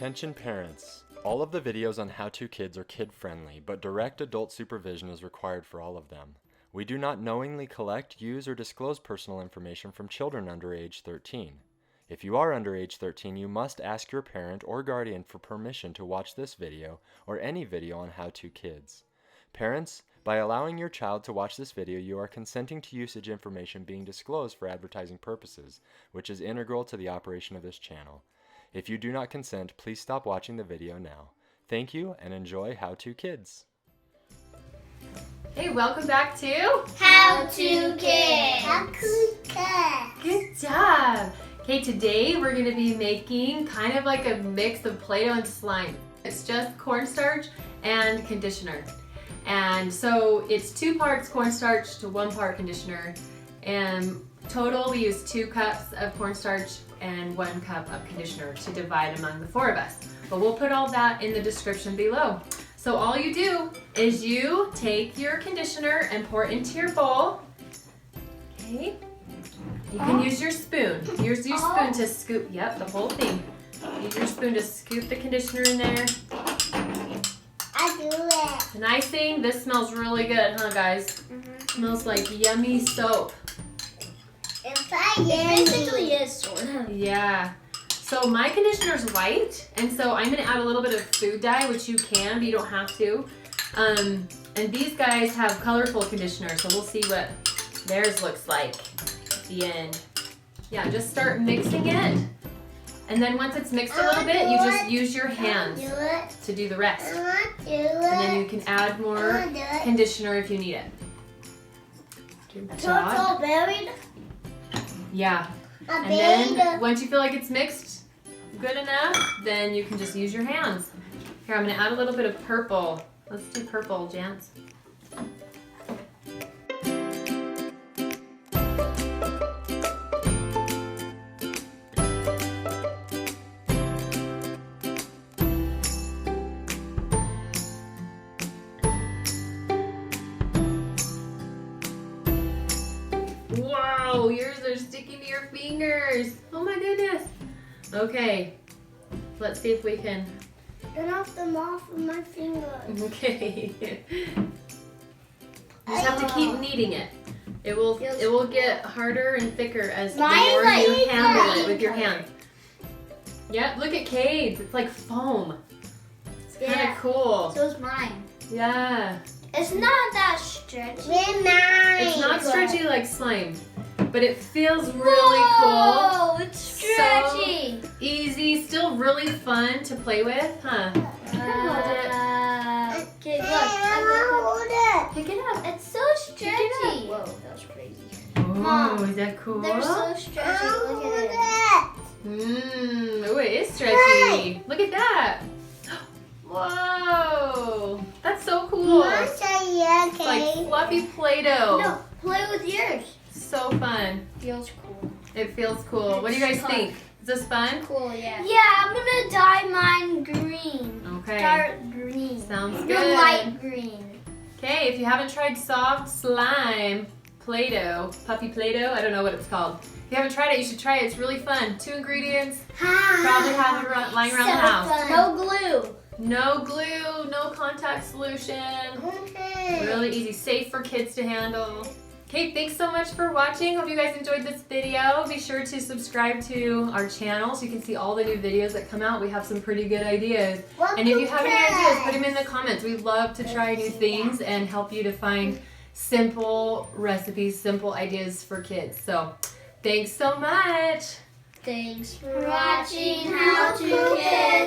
Attention parents. All of the videos on How To Kids are kid-friendly, but direct adult supervision is required for all of them. We do not knowingly collect, use, or disclose personal information from children under age 13. If you are under age 13, you must ask your parent or guardian for permission to watch this video or any video on How To Kids. Parents, by allowing your child to watch this video, you are consenting to usage information being disclosed for advertising purposes, which is integral to the operation of this channel. If you do not consent, please stop watching the video now. Thank you and enjoy How To Kids. Hey, welcome back to How To Kids. How to Kids. Good job. Okay, today we're going to be making kind of like a mix of Play-Doh and slime. It's just cornstarch and conditioner. And so it's 2 parts cornstarch to 1 part conditioner. And total we use 2 cups of cornstarch and 1 cup of conditioner to divide among the 4 of us. But we'll put all that in the description below. So all you do is you take your conditioner and pour it into your bowl. Okay. You can use your spoon. Use your spoon to scoop, yep, the whole thing. Use your spoon to scoop the conditioner in there. I do it. The nice thing, this smells really good, huh guys? Smells like yummy soap. It's It basically is, sort of. Yeah. So my conditioner's white, and so I'm gonna add a little bit of food dye, which you can, but you don't have to. And these guys have colorful conditioner, so we'll see what theirs looks like at the end. Yeah, just start mixing it. And then once it's mixed a little bit, you just use your hands to do the rest. And then you can add more conditioner if you need it. Good So it's job. all buried? Yeah. And then once you feel like it's mixed good enough, then you can just use your hands. Here, I'm gonna add a little bit of purple. Let's do purple, Jance. Wow, yours are sticking to your fingers. Oh my goodness. Okay, let's see if we can. Get off them off of my fingers. Okay. You just have to keep kneading it. It will get harder and thicker as the more you handle it with your hands. Yep, look at Cade's. It's like foam. It's kind of cool. So is mine. Yeah. It's not that stretchy. It's not stretchy like slime, but it feels really Whoa, cool. it's stretchy. So easy, still really fun to play with, huh? Okay, look. Hold it. Pick it up. It's so stretchy. Whoa, that was crazy. Oh, Mom, is that cool? They're so stretchy. Look Hold at it. it. Oh, it is stretchy. Look at that. Whoa, that's so cool. It's like fluffy Play-Doh. No, play with yours. So fun. Feels cool. It feels cool. What do you guys think? Is this fun? Cool, yeah. Yeah, I'm gonna dye mine green. Okay. Dark green. Sounds No, good. light green. Okay, if you haven't tried soft slime Play-Doh, puffy Play-Doh, I don't know what it's called. If you haven't tried it, you should try it. It's really fun. 2 ingredients. Probably have it lying around the house. No glue. No glue, no contact solution. Really easy, safe for kids to handle. Okay, thanks so much for watching. Hope you guys enjoyed this video. Be sure to subscribe to our channel so you can see all the new videos that come out. We have some pretty good ideas. And if you have any ideas, put them in the comments. We love to try new things and help you to find simple recipes, simple ideas for kids. So, thanks so much. Thanks for watching How To Kids.